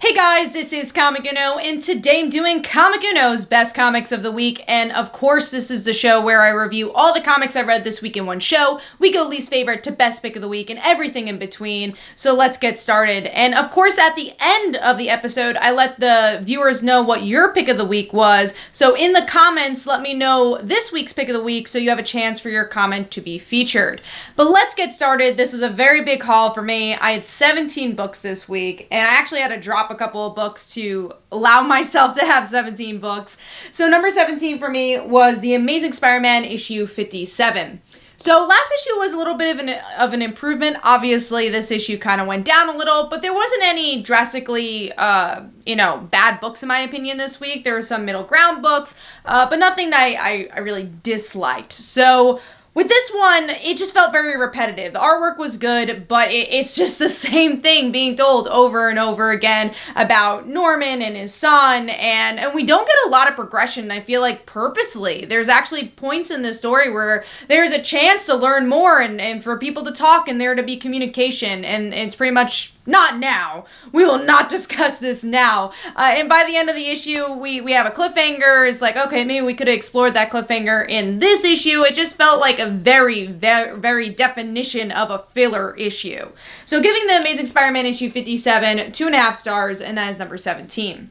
Hey guys, this is Comic Uno, and today I'm doing Comic Uno's Best Comics of the Week, and of course this is the show where I review all the comics I've read this week in one show. We go least favorite to best pick of the week and everything in between, so let's get started. And of course at the end of the episode, I let the viewers know what your pick of the week was, so in the comments let me know this week's pick of the week so you have a chance for your comment to be featured. But let's get started. This is a very big haul for me. I had 17 books this week, and I actually had to drop a couple of books to allow myself to have 17 books. So number 17 for me was The Amazing Spider-Man issue 57. So last issue was a little bit of an improvement. Obviously, this issue kind of went down a little, but there wasn't any drastically, bad books in my opinion this week. There were some middle ground books, but nothing that I really disliked. So with this one, it just felt very repetitive. The artwork was good, but it's just the same thing being told over and over again about Norman and his son, and we don't get a lot of progression, I feel like, purposely. There's actually points in the story where there's a chance to learn more and for people to talk and there to be communication, and it's pretty much not now. We will not discuss this now. And by the end of the issue, we have a cliffhanger. It's like, okay, maybe we could have explored that cliffhanger in this issue. It just felt like a very, very, very definition of a filler issue. So giving The Amazing Spider-Man issue 57 2.5 stars, and that is number 17.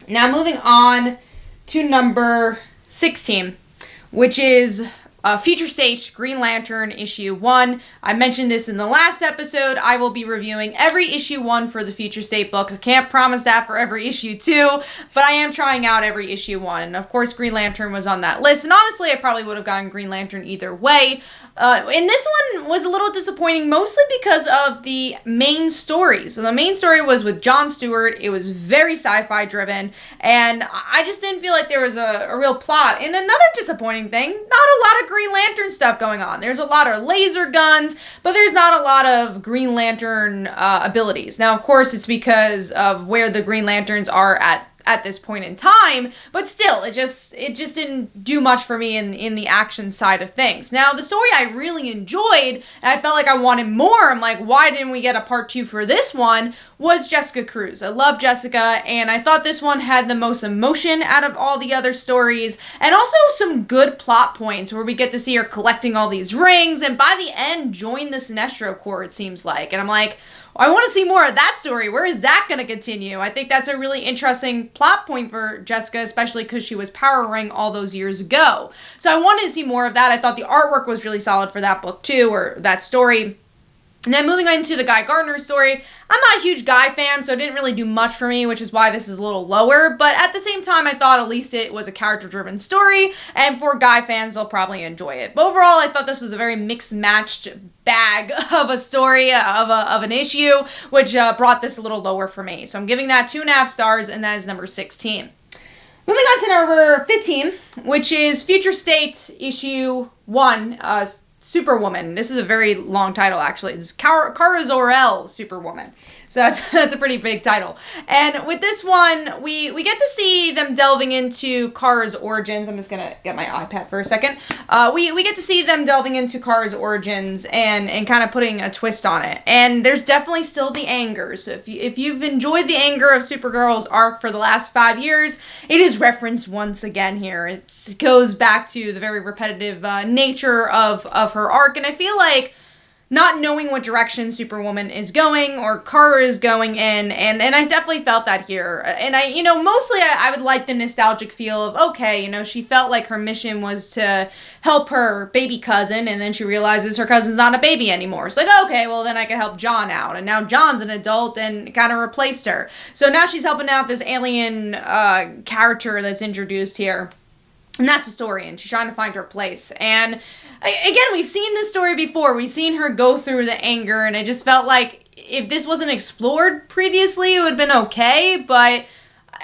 Now moving on to number 16, which is Future State Green Lantern issue 1. I mentioned this in the last episode. I will be reviewing every issue 1 for the Future State books. I can't promise that for every issue 2, but I am trying out every issue 1. And of course, Green Lantern was on that list. And honestly, I probably would have gotten Green Lantern either way. And this one was a little disappointing, mostly because of the main story. So the main story was with John Stewart. It was very sci-fi driven, and I just didn't feel like there was a real plot. And another disappointing thing, not a lot of Green Lantern stuff going on. There's a lot of laser guns, but there's not a lot of Green Lantern abilities. Now, of course, it's because of where the Green Lanterns are at this point in time, but still, it just didn't do much for me in the action side of things. Now, the story I really enjoyed, and I felt like I wanted more, I'm like, why didn't we get a part 2 for this one, was Jessica Cruz. I love Jessica, and I thought this one had the most emotion out of all the other stories, and also some good plot points where we get to see her collecting all these rings, and by the end, join the Sinestro Corps, it seems like, and I'm like, I want to see more of that story. Where is that going to continue? I think that's a really interesting plot point for Jessica, especially because she was powering all those years ago. So I wanted to see more of that. I thought the artwork was really solid for that book too, or that story. And then moving on to the Guy Gardner story, I'm not a huge Guy fan, so it didn't really do much for me, which is why this is a little lower. But at the same time, I thought at least it was a character-driven story, and for Guy fans, they'll probably enjoy it. But overall, I thought this was a very mixed-matched bag of a story, of an issue, which brought this a little lower for me. So I'm giving that 2.5 stars, and that is number 16. Moving on to number 15, which is Future State issue 1, Superwoman. This is a very long title, actually. It's Kara Zor-El Superwoman. So that's a pretty big title. And with this one, we get to see them delving into Kara's origins. I'm just going to get my iPad for a second. We get to see them delving into Kara's origins and kind of putting a twist on it. And there's definitely still the anger. So if you've enjoyed the anger of Supergirl's arc for the last 5 years, it is referenced once again here. It goes back to the very repetitive nature of her arc. And I feel like not knowing what direction Superwoman is going or Kara is going in, and I definitely felt that here. And mostly I would like the nostalgic feel of, okay, she felt like her mission was to help her baby cousin, and then she realizes her cousin's not a baby anymore. It's like, okay, well then I can help John out. And now John's an adult and kind of replaced her. So now she's helping out this alien character that's introduced here. And that's the story, and she's trying to find her place. And again, we've seen this story before. We've seen her go through the anger, and it just felt like if this wasn't explored previously, it would have been okay, but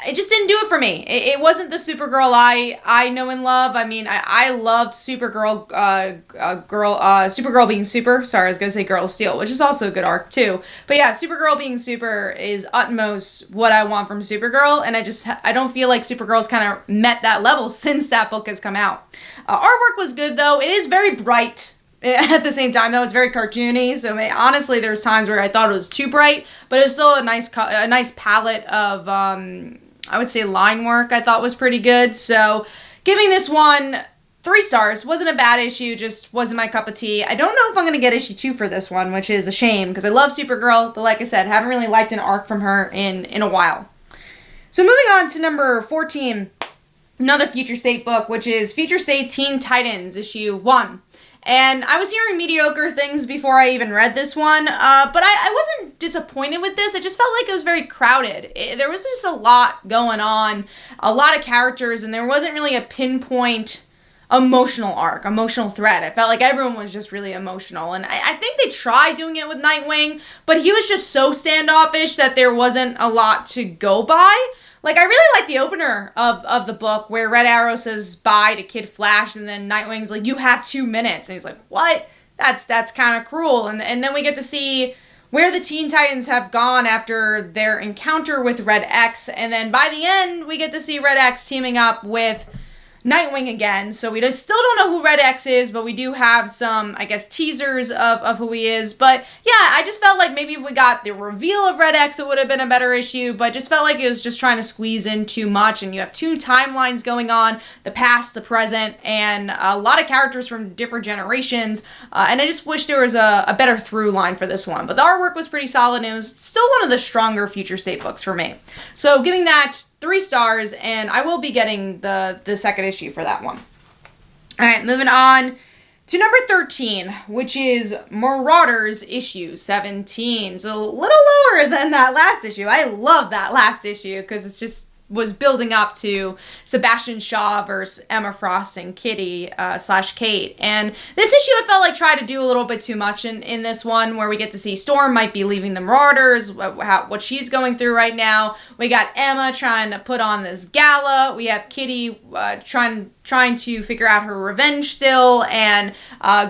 it just didn't do it for me. It wasn't the Supergirl I know and love. I mean, I loved Supergirl, Supergirl being super. Sorry, I was gonna say Girl of Steel, which is also a good arc too. But yeah, Supergirl being super is utmost what I want from Supergirl, and I don't feel like Supergirl's kind of met that level since that book has come out. Artwork was good though. It is very bright. at the same time, though, it's very cartoony. So honestly, there's times where I thought it was too bright, but it's still a nice palette of, I would say, line work I thought was pretty good. So giving this one 3 stars. Wasn't a bad issue, just wasn't my cup of tea. I don't know if I'm going to get issue 2 for this one, which is a shame, because I love Supergirl, but like I said, haven't really liked an arc from her in a while. So moving on to number 14, another Future State book, which is Future State Teen Titans, issue 1. And I was hearing mediocre things before I even read this one, but I wasn't disappointed with this. I just felt like it was very crowded. There was just a lot going on, a lot of characters, and there wasn't really a pinpoint emotional arc, emotional thread. I felt like everyone was just really emotional, and I think they tried doing it with Nightwing, but he was just so standoffish that there wasn't a lot to go by. Like, I really like the opener of the book where Red Arrow says bye to Kid Flash, and then Nightwing's like, you have 2 minutes. And he's like, what? That's kind of cruel. And then we get to see where the Teen Titans have gone after their encounter with Red X. And then by the end, we get to see Red X teaming up with Nightwing again. So we still don't know who Red X is, but we do have some, I guess, teasers of who he is. But yeah, I just felt like maybe if we got the reveal of Red X, it would have been a better issue, but just felt like it was just trying to squeeze in too much, and you have 2 timelines going on, the past, the present, and a lot of characters from different generations, and I just wish there was a better through line for this one. But the artwork was pretty solid, and it was still one of the stronger Future State books for me. So giving that 3 stars, and I will be getting the second issue for that one. All right, moving on to number 13, which is Marauders issue 17. So a little lower than that last issue. I love that last issue because it's just was building up to Sebastian Shaw versus Emma Frost and Kitty / Kate. And this issue I felt like tried to do a little bit too much in this one, where we get to see Storm might be leaving the Marauders, what she's going through right now. We got Emma trying to put on this gala. We have Kitty trying to figure out her revenge still, and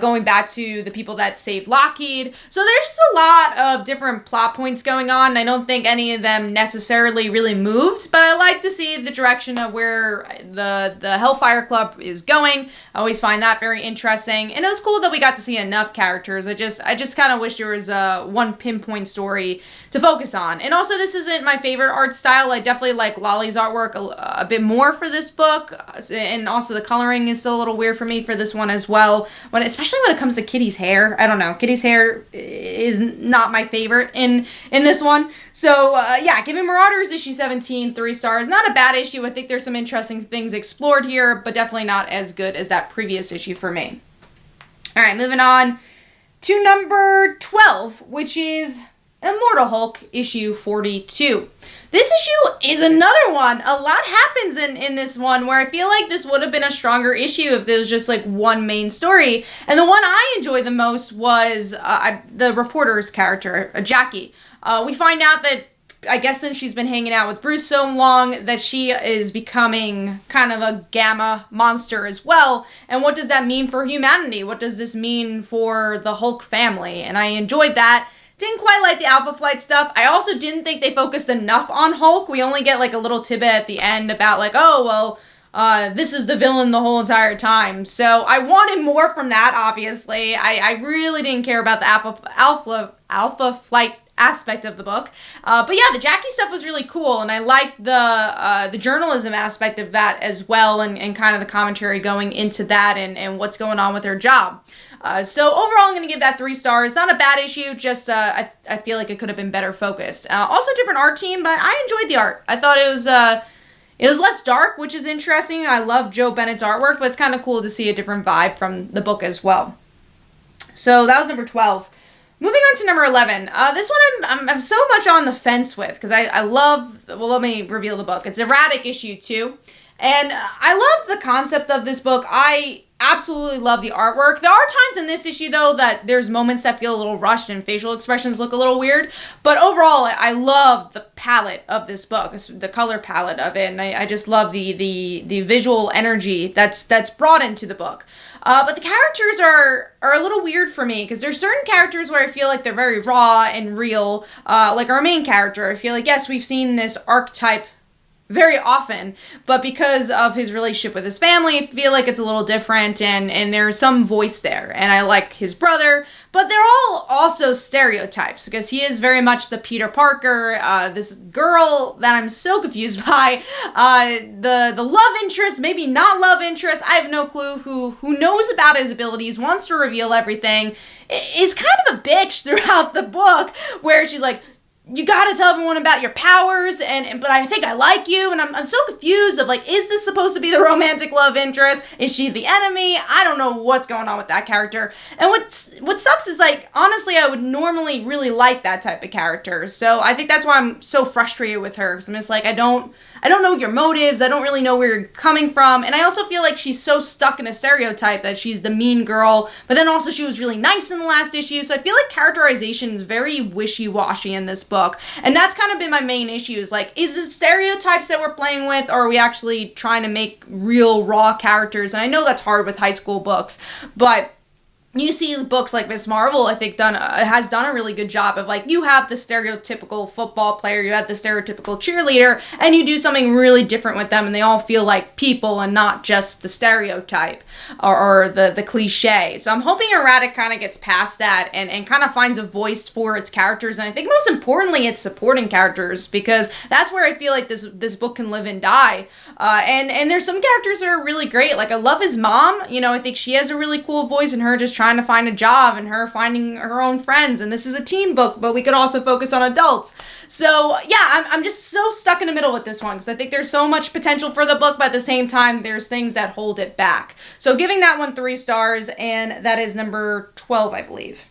going back to the people that saved Lockheed. So there's just a lot of different plot points going on, and I don't think any of them necessarily really moved, but I like to see the direction of where the Hellfire Club is going. I always find that very interesting, and it was cool that we got to see enough characters. I just kind of wish there was one pinpoint story to focus on. And also, this isn't my favorite art style. I definitely like Lolly's artwork a bit more for this book, and also the coloring is still a little weird for me for this one as well, especially when it comes to Kitty's hair. I don't know, Kitty's hair is not my favorite in this one. So yeah, giving Marauders issue 17 3 stars. Not a bad issue. I think there's some interesting things explored here, but definitely not as good as that previous issue for me. All right, moving on to number 12, which is Immortal Hulk issue 42. This issue is another one. A lot happens in this one, where I feel like this would have been a stronger issue if there was just like one main story. And the one I enjoyed the most was the reporter's character, Jackie. We find out that, I guess since she's been hanging out with Bruce so long, that she is becoming kind of a gamma monster as well. And what does that mean for humanity? What does this mean for the Hulk family? And I enjoyed that. Didn't quite like the Alpha Flight stuff. I also didn't think they focused enough on Hulk. We only get like a little tidbit at the end about like, oh, well, this is the villain the whole entire time. So I wanted more from that, obviously. I really didn't care about the Alpha Flight aspect of the book. But yeah, the Jackie stuff was really cool, and I liked the journalism aspect of that as well, and kind of the commentary going into that and what's going on with her job. So overall, I'm going to give that 3 stars. Not a bad issue, just I feel like it could have been better focused. Also different art team, but I enjoyed the art. I thought it was less dark, which is interesting. I love Joe Bennett's artwork, but it's kind of cool to see a different vibe from the book as well. So that was number 12. Moving on to number 11. This one I'm so much on the fence with, because I love, well, let me reveal the book. It's E-Ratic issue 2. And I love the concept of this book. I absolutely love the artwork. There are times in this issue, though, that there's moments that feel a little rushed and facial expressions look a little weird. But overall, I love the palette of this book, the color palette of it. And I just love the visual energy that's brought into the book. But the characters are a little weird for me, because there's certain characters where I feel like they're very raw and real. Like our main character, I feel like, yes, we've seen this archetype very often, but because of his relationship with his family, I feel like it's a little different, and there's some voice there, and I like his brother, but they're all also stereotypes, because he is very much the Peter Parker, this girl that I'm so confused by, the love interest, maybe not love interest, I have no clue, who knows about his abilities, wants to reveal everything, is kind of a bitch throughout the book, where she's like, you gotta tell everyone about your powers, but I think I like you, and I'm so confused of, like, is this supposed to be the romantic love interest? Is she the enemy? I don't know what's going on with that character. And what sucks is, like, honestly, I would normally really like that type of character, so I think that's why I'm so frustrated with her, because I'm just like, I don't know your motives, I don't really know where you're coming from, and I also feel like she's so stuck in a stereotype that she's the mean girl, but then also she was really nice in the last issue, so I feel like characterization is very wishy-washy in this book, and that's kind of been my main issue, is like, is it stereotypes that we're playing with, or are we actually trying to make real, raw characters? And I know that's hard with high school books, but you see books like Miss Marvel, I think, has done a really good job of, like, you have the stereotypical football player, you have the stereotypical cheerleader, and you do something really different with them, and they all feel like people and not just the stereotype or the cliche. So I'm hoping E-Ratic kind of gets past that and kind of finds a voice for its characters, and I think most importantly, its supporting characters, because that's where I feel like this book can live and die. And there's some characters that are really great. Like, I love his mom. You know, I think she has a really cool voice, and her just trying to find a job, and her finding her own friends, and this is a teen book, but we could also focus on adults. So yeah, I'm just so stuck in the middle with this one, because I think there's so much potential for the book, but at the same time, there's things that hold it back. So giving that one 3 stars, and that is number 12, I believe.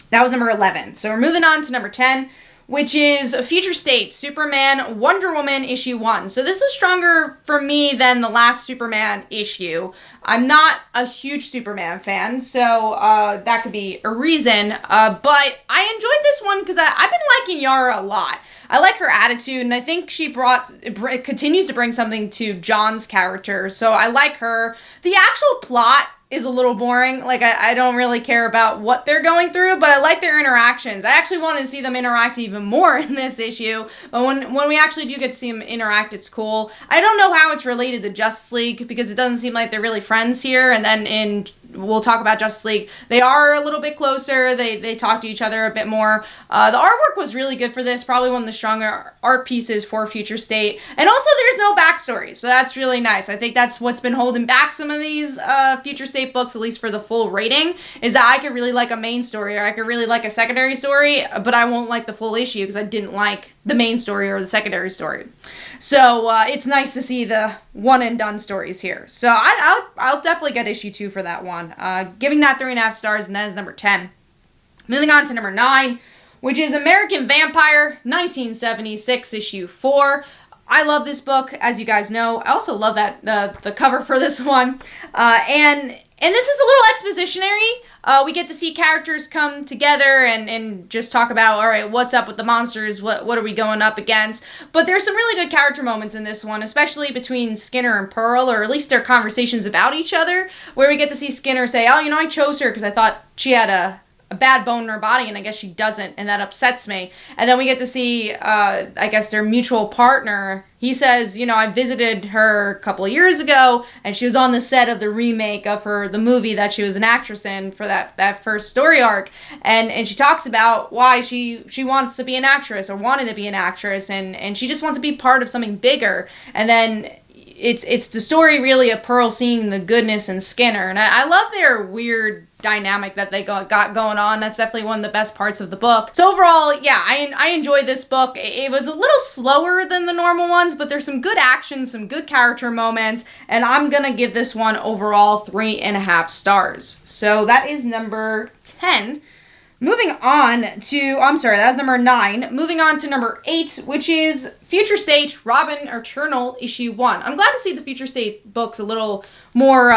That was number 11. So we're moving on to number 10, which is Future State, Superman, Wonder Woman, issue 1. So this is stronger for me than the last Superman issue. I'm not a huge Superman fan, so that could be a reason. But I enjoyed this one because I've been liking Yara a lot. I like her attitude, and I think she continues to bring something to John's character, so I like her. The actual plot is a little boring. Like, I don't really care about what they're going through, but I like their interactions. I actually wanted to see them interact even more in this issue, but when we actually do get to see them interact, it's cool. I don't know how it's related to Justice League, because it doesn't seem like they're really friends here, and then we'll talk about Justice League. They are a little bit closer. They talk to each other a bit more. The artwork was really good for this. Probably one of the stronger art pieces for Future State. And also, there's no backstory, so that's really nice. I think that's what's been holding back some of these Future State books, at least for the full rating, is that I could really like a main story, or I could really like a secondary story, but I won't like the full issue because I didn't like the main story or the secondary story. So it's nice to see the one and done stories here. So I'll definitely get issue 2 for that one. Giving that 3.5 stars, and that is number 10. Moving on to number 9, which is American Vampire, 1976, issue 4. I love this book, as you guys know. I also love that the cover for this one. And this is a little expositionary. We get to see characters come together and just talk about, all right, what's up with the monsters? What are we going up against? But there's some really good character moments in this one, especially between Skinner and Pearl, or at least their conversations about each other, where we get to see Skinner say, oh, I chose her because I thought she had a bad bone in her body, and I guess she doesn't, and that upsets me. And then we get to see, I guess, their mutual partner. He says, I visited her a couple of years ago, and she was on the set of the remake of the movie that she was an actress in for that first story arc. And she talks about why she wants to be an actress, or wanted to be an actress, and she just wants to be part of something bigger. And then it's the story, really, of Pearl seeing the goodness in Skinner. And I love their weird dynamic that they got going on. That's definitely one of the best parts of the book. So overall, yeah, I enjoyed this book. It was a little slower than the normal ones, but there's some good action, some good character moments, and I'm gonna give this one overall 3.5 stars. So that is number 10. Moving on to, that's number 9. Moving on to number 8, which is Future State, Robin Eternal, issue 1. I'm glad to see the Future State books a little more,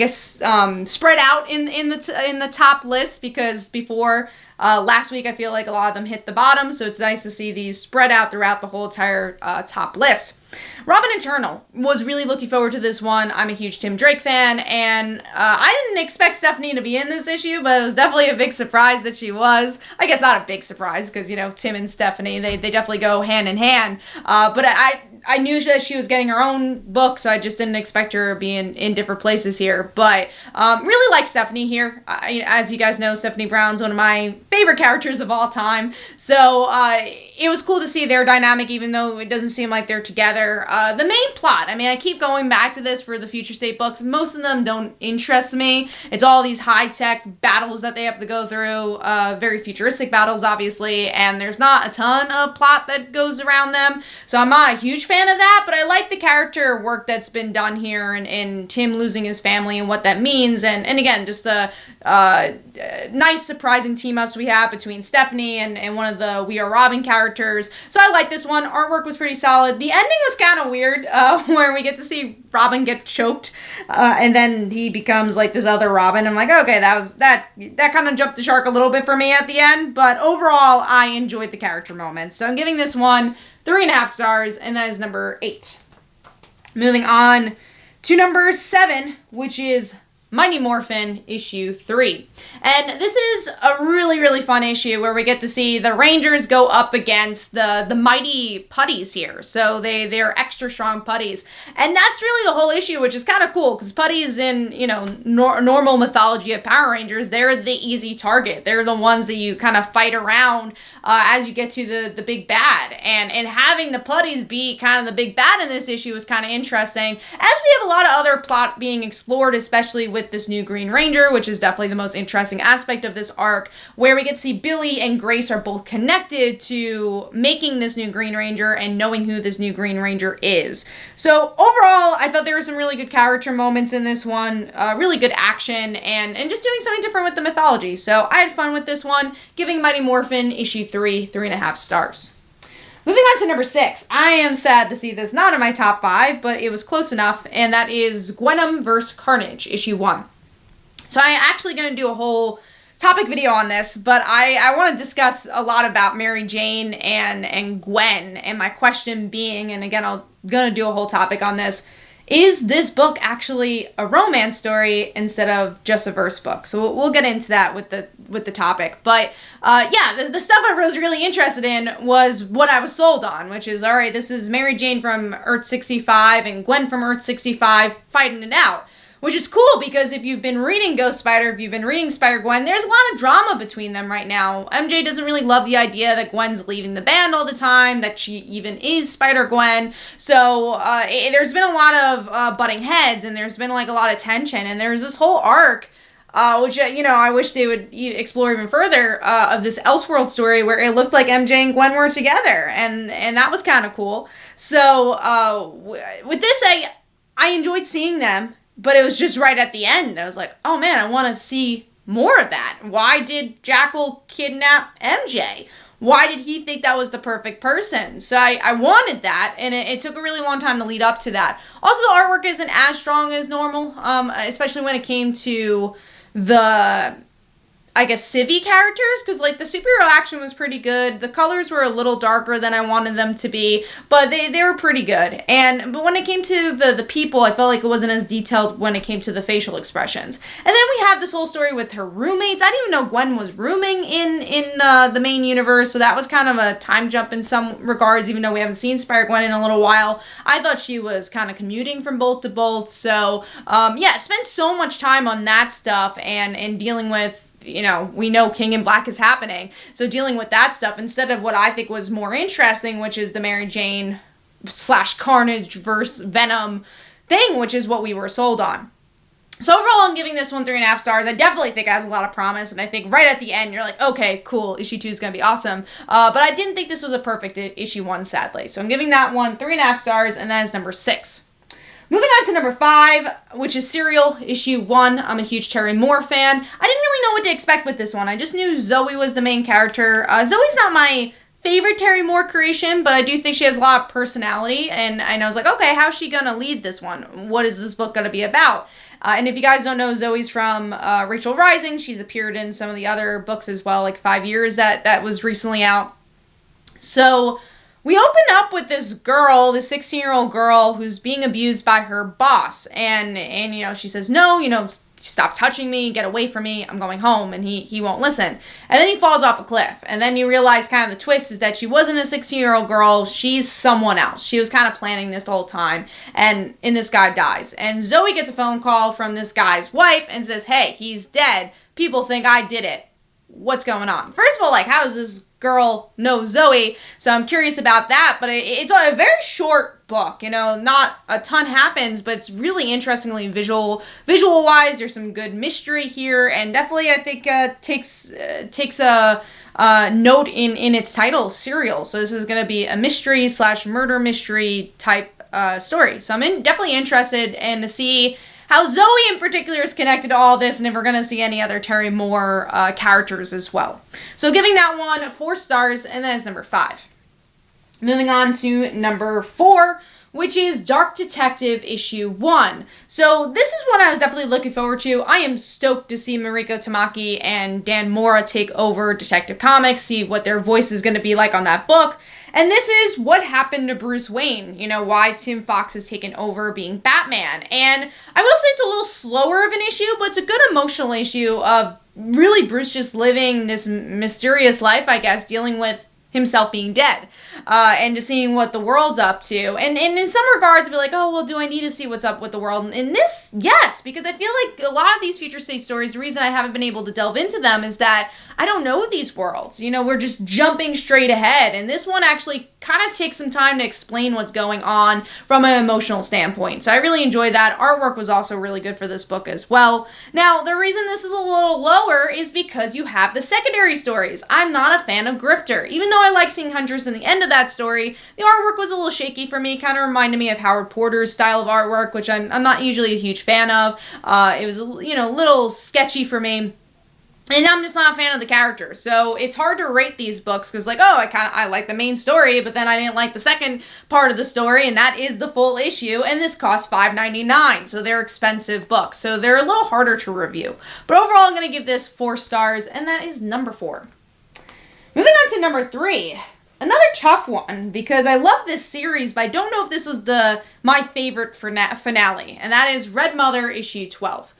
spread out in the top list, because before Last week, I feel like a lot of them hit the bottom, so it's nice to see these spread out throughout the whole entire top list. Robin Eternal was really looking forward to this one. I'm a huge Tim Drake fan, and I didn't expect Stephanie to be in this issue, but it was definitely a big surprise that she was. I guess not a big surprise, because, you know, Tim and Stephanie, they definitely go hand in hand. But I knew that she was getting her own book, so I just didn't expect her to be in different places here. But really like Stephanie here. As you guys know, Stephanie Brown's one of my favorite characters of all time. So it was cool to see their dynamic, even though it doesn't seem like they're together. The main plot, I mean, I keep going back to this for the Future State books. Most of them don't interest me. It's all these high-tech battles that they have to go through, very futuristic battles, obviously, and there's not a ton of plot that goes around them. So I'm not a huge fan of that, but I like the character work that's been done here, and Tim losing his family and what that means, and again, just the nice surprising team-ups we have between Stephanie and one of the We Are Robin characters. So I like this one. Artwork was pretty solid. The ending was kind of weird, where we get to see Robin get choked, and then he becomes like this other Robin. I'm like, okay, that kind of jumped the shark a little bit for me at the end, but overall, I enjoyed the character moments. So I'm giving this one 3.5 stars, and that is number 8. Moving on to number 7, which is Mighty Morphin issue 3. And this is a really, really fun issue where we get to see the Rangers go up against the mighty putties here. So they're extra strong putties. And that's really the whole issue, which is kind of cool, because putties in, you know, normal mythology of Power Rangers, they're the easy target. They're the ones that you kind of fight around as you get to the big bad. And having the putties be kind of the big bad in this issue is kind of interesting, as we have a lot of other plot being explored, especially with this new Green Ranger, which is definitely the most interesting aspect of this arc, where we get to see Billy and Grace are both connected to making this new Green Ranger and knowing who this new Green Ranger is. So overall, I thought there were some really good character moments in this one, really good action, and just doing something different with the mythology. So I had fun with this one, giving Mighty Morphin issue 3 3.5 stars. Moving on to number 6. I am sad to see this not in my top 5, but it was close enough, and that is Gwenom vs. Carnage, issue 1. So I'm actually going to do a whole topic video on this, but I want to discuss a lot about Mary Jane and Gwen, and my question being, and again, I'm going to do a whole topic on this, is this book actually a romance story instead of just a verse book? So we'll get into that with the topic. But yeah, the stuff I was really interested in was what I was sold on, which is, all right, this is Mary Jane from Earth 65 and Gwen from Earth 65 fighting it out. Which is cool, because if you've been reading Ghost Spider, if you've been reading Spider-Gwen, there's a lot of drama between them right now. MJ doesn't really love the idea that Gwen's leaving the band all the time, that she even is Spider-Gwen. So there's been a lot of butting heads, and there's been like a lot of tension, and there's this whole arc, which, you know, I wish they would explore even further, of this Elseworld story where it looked like MJ and Gwen were together, and that was kind of cool. So with this, I enjoyed seeing them. But it was just right at the end. I was like, oh man, I want to see more of that. Why did Jackal kidnap MJ? Why did he think that was the perfect person? So I wanted that, and it took a really long time to lead up to that. Also, the artwork isn't as strong as normal, especially when it came to the, I guess, civvy characters, because like the superhero action was pretty good. The colors were a little darker than I wanted them to be, but they were pretty good. But when it came to the people, I felt like it wasn't as detailed when it came to the facial expressions. And then we have this whole story with her roommates. I didn't even know Gwen was rooming in the main universe, so that was kind of a time jump in some regards, even though we haven't seen Spider-Gwen in a little while. I thought she was kind of commuting from both to both. So yeah, spent so much time on that stuff and dealing with, you know, we know King in Black is happening. So dealing with that stuff instead of what I think was more interesting, which is the Mary Jane / Carnage versus Venom thing, which is what we were sold on. So overall, I'm giving this one 3.5 stars. I definitely think it has a lot of promise, and I think right at the end, you're like, okay, cool, issue 2 is going to be awesome. But I didn't think this was a perfect issue 1, sadly. So I'm giving that one 3.5 stars, and that is number 6. Moving on to number 5, which is Serial, issue 1. I'm a huge Terry Moore fan. I didn't really know what to expect with this one. I just knew Zoe was the main character. Zoe's not my favorite Terry Moore creation, but I do think she has a lot of personality, and I was like, okay, how's she gonna lead this one? What is this book gonna be about? And if you guys don't know, Zoe's from Rachel Rising. She's appeared in some of the other books as well, like 5 Years that was recently out. So we open up with this girl, this 16-year-old girl who's being abused by her boss. And she says, no, stop touching me, get away from me, I'm going home. And he won't listen. And then he falls off a cliff. And then you realize kind of the twist is that she wasn't a 16-year-old girl, she's someone else. She was kind of planning this the whole time. And this guy dies. And Zoe gets a phone call from this guy's wife and says, hey, he's dead. People think I did it. What's going on? First of all, like, how does this girl know Zoe? So I'm curious about that, but it's a very short book, not a ton happens, but it's really interestingly visual wise. There's some good mystery here, and definitely I think takes a note in its title, Serial. So this is going to be a mystery / murder mystery type story. So I'm definitely interested in to see how Zoe in particular is connected to all this, and if we're going to see any other Terry Moore characters as well. So giving that one 4 stars, and that is number 5. Moving on to number 4, which is Dark Detective issue 1. So this is one I was definitely looking forward to. I am stoked to see Mariko Tamaki and Dan Mora take over Detective Comics, see what their voice is going to be like on that book. And this is what happened to Bruce Wayne, why Tim Fox has taken over being Batman. And I will say it's a little slower of an issue, but it's a good emotional issue of really Bruce just living this mysterious life, I guess, dealing with himself being dead, and just seeing what the world's up to. And in some regards, be like, oh, well, do I need to see what's up with the world? And in this, yes, because I feel like a lot of these future state stories, the reason I haven't been able to delve into them is that I don't know these worlds. We're just jumping straight ahead. And this one actually kind of takes some time to explain what's going on from an emotional standpoint. So I really enjoyed that. Artwork was also really good for this book as well. Now, the reason this is a little lower is because you have the secondary stories. I'm not a fan of Grifter. Even though I like seeing Huntress in the end of that story, the artwork was a little shaky for me. Kind of reminded me of Howard Porter's style of artwork, which I'm not usually a huge fan of. It was a little sketchy for me. And I'm just not a fan of the characters. So it's hard to rate these books because I like the main story, but then I didn't like the second part of the story, and that is the full issue, and this costs $5.99. So they're expensive books. So they're a little harder to review. But overall, I'm going to give this 4 stars, and that is number 4. Moving on to number 3. Another tough one, because I love this series, but I don't know if this was my favorite finale, and that is Red Mother issue 12.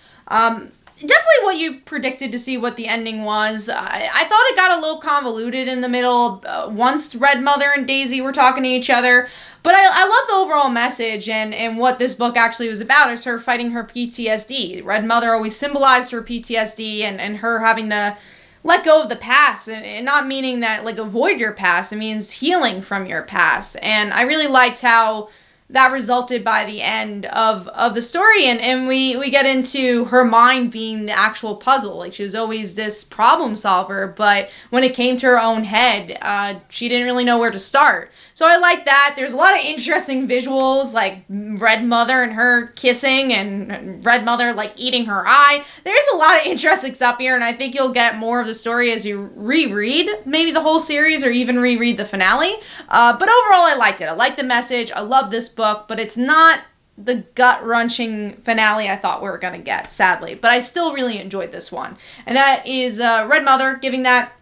Definitely what you predicted to see what the ending was. I thought it got a little convoluted in the middle once Red Mother and Daisy were talking to each other. But I love the overall message and what this book actually was about is her fighting her PTSD. Red Mother always symbolized her PTSD and her having to let go of the past, and not meaning that avoid your past. It means healing from your past. And I really liked how that resulted by the end of the story, and we get into her mind being the actual puzzle. She was always this problem solver, but when it came to her own head, she didn't really know where to start. So I like that. There's a lot of interesting visuals, like Red Mother and her kissing, and Red Mother eating her eye. There's a lot of interesting stuff here, and I think you'll get more of the story as you reread maybe the whole series or even reread the finale. But overall, I liked it. I liked the message. I love this book, but it's not the gut-wrenching finale I thought we were going to get, sadly. But I still really enjoyed this one. And that is Red Mother, giving that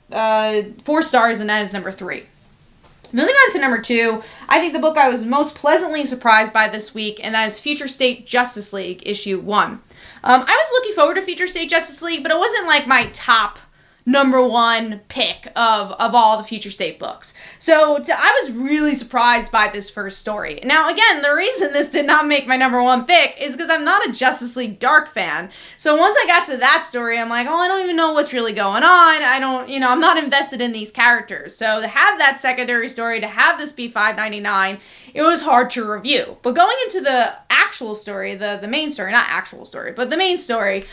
4 stars, and that is number 3. Moving on to number 2, I think the book I was most pleasantly surprised by this week, and that is Future State Justice League, issue 1. I was looking forward to Future State Justice League, but it wasn't my top number 1 pick of all the Future State books. So I was really surprised by this first story. Now, again, the reason this did not make my number 1 pick is because I'm not a Justice League Dark fan. So once I got to that story, I'm like, I don't even know what's really going on. I'm not invested in these characters. So to have that secondary story, to have this be $5.99, it was hard to review. But going into the actual story, the main story, not actual story, but the main story,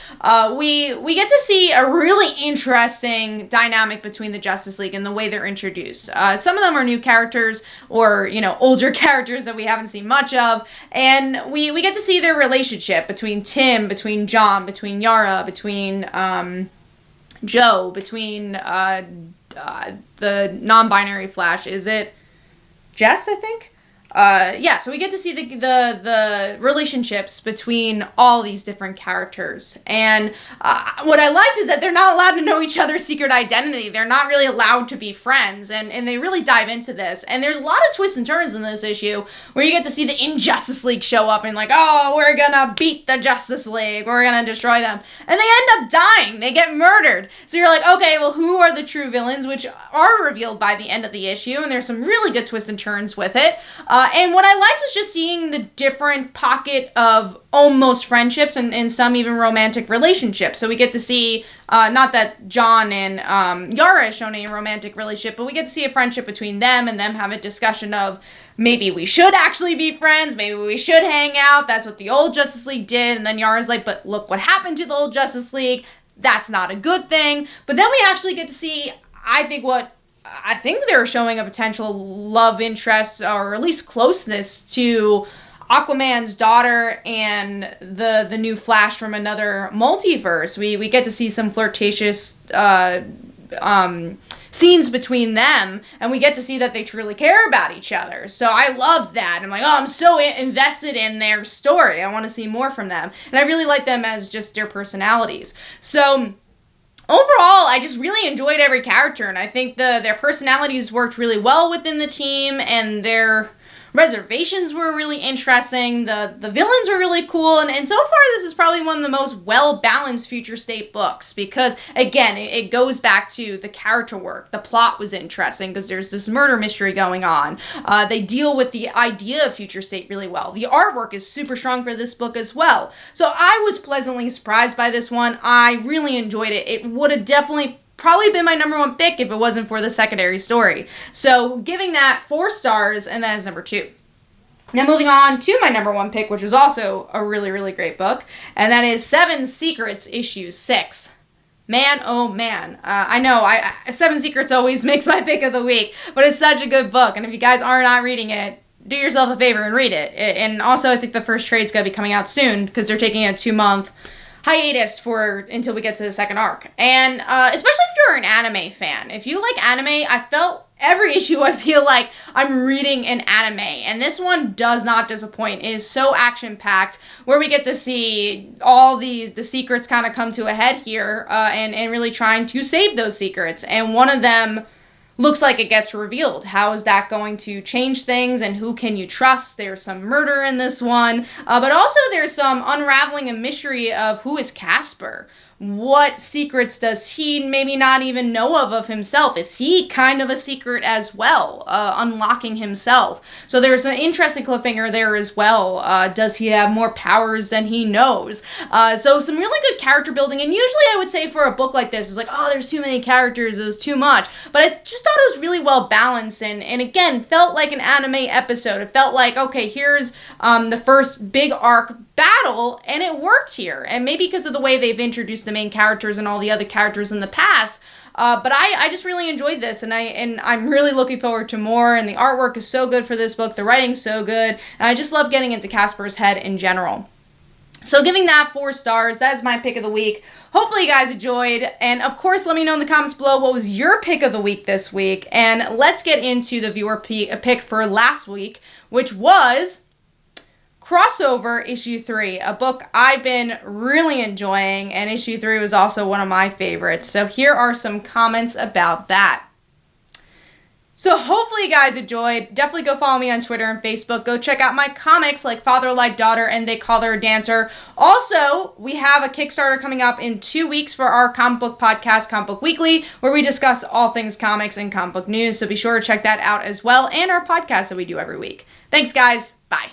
we get to see a really interesting dynamic between the Justice League and the way they're introduced. Some of them are new characters or, older characters that we haven't seen much of. And we get to see their relationship between Tim, between John, between Yara, between Joe, between the non-binary Flash. Is it Jess, I think? So we get to see the relationships between all these different characters. And what I liked is that they're not allowed to know each other's secret identity. They're not really allowed to be friends. And they really dive into this. And there's a lot of twists and turns in this issue where you get to see the Injustice League show up and like, oh, we're gonna beat the Justice League. We're gonna destroy them. And they end up dying. They get murdered. So you're like, okay, well, who are the true villains, which are revealed by the end of the issue. And there's some really good twists and turns with it. And what I liked was just seeing the different pocket of almost friendships and some even romantic relationships. So we get to see, not that John and Yara is shown a romantic relationship, but we get to see a friendship between them and them have a discussion of maybe we should actually be friends, maybe we should hang out. That's what the old Justice League did. And then Yara's like, but look what happened to the old Justice League. That's not a good thing. But then we actually get to see, I think they're showing a potential love interest or at least closeness to Aquaman's daughter and the new Flash from another multiverse. We get to see some flirtatious scenes between them, and we get to see that they truly care about each other. So I love that. I'm like, oh, I'm so invested in their story. I want to see more from them. And I really like them as just their personalities. So overall, I just really enjoyed every character, and I think their personalities worked really well within the team, and their reservations were really interesting. The villains were really cool, and so far this is probably one of the most well-balanced Future State books because, again, it goes back to the character work. The plot was interesting because there's this murder mystery going on. They deal with the idea of Future State really well. The artwork is super strong for this book as well. So I was pleasantly surprised by this one. I really enjoyed it. It would have definitely probably been my number one pick if it wasn't for the secondary story. So giving that 4 stars, and that is number 2. Now moving on to my number 1 pick, which was also a really, really great book, and that is 7 Secrets, issue 6. Man, oh man. I know, 7 Secrets always makes my pick of the week, but it's such a good book, and if you guys are not reading it, do yourself a favor and read it. And also, I think the first trade's going to be coming out soon, because they're taking a 2-month hiatus until we get to the second arc. And especially if you're an anime fan. If you like anime, I felt every issue I feel like I'm reading an anime. And this one does not disappoint. It is so action-packed, where we get to see all the secrets kind of come to a head here, and really trying to save those secrets. And one of them looks like it gets revealed. How is that going to change things, and who can you trust? There's some murder in this one, but also there's some unraveling a mystery of who is Casper. What secrets does he maybe not even know of himself? Is he kind of a secret as well, unlocking himself? So there's an interesting cliffhanger there as well. Does he have more powers than he knows? So some really good character building, and usually I would say for a book like this, it's like, oh, there's too many characters, it was too much. But I just thought it was really well balanced, and again, felt like an anime episode. It felt like, okay, here's the first big arc battle, and it worked here. And maybe because of the way they've introduced the main characters and all the other characters in the past, but I just really enjoyed this, and I'm really looking forward to more. And the artwork is so good for this book, the writing's so good, and I just love getting into Casper's head in general. So giving that 4 stars, that is my pick of the week. Hopefully you guys enjoyed, and of course let me know in the comments below what was your pick of the week this week, and let's get into the viewer pick for last week, which was Crossover issue 3, a book I've been really enjoying, and issue 3 was also one of my favorites. So here are some comments about that. So hopefully you guys enjoyed. Definitely go follow me on Twitter and Facebook. Go check out my comics like Father Like Daughter and They Call Her a Dancer. Also, we have a Kickstarter coming up in 2 weeks for our comic book podcast, Comic Book Weekly, where we discuss all things comics and comic book news. So be sure to check that out as well, and our podcast that we do every week. Thanks, guys. Bye.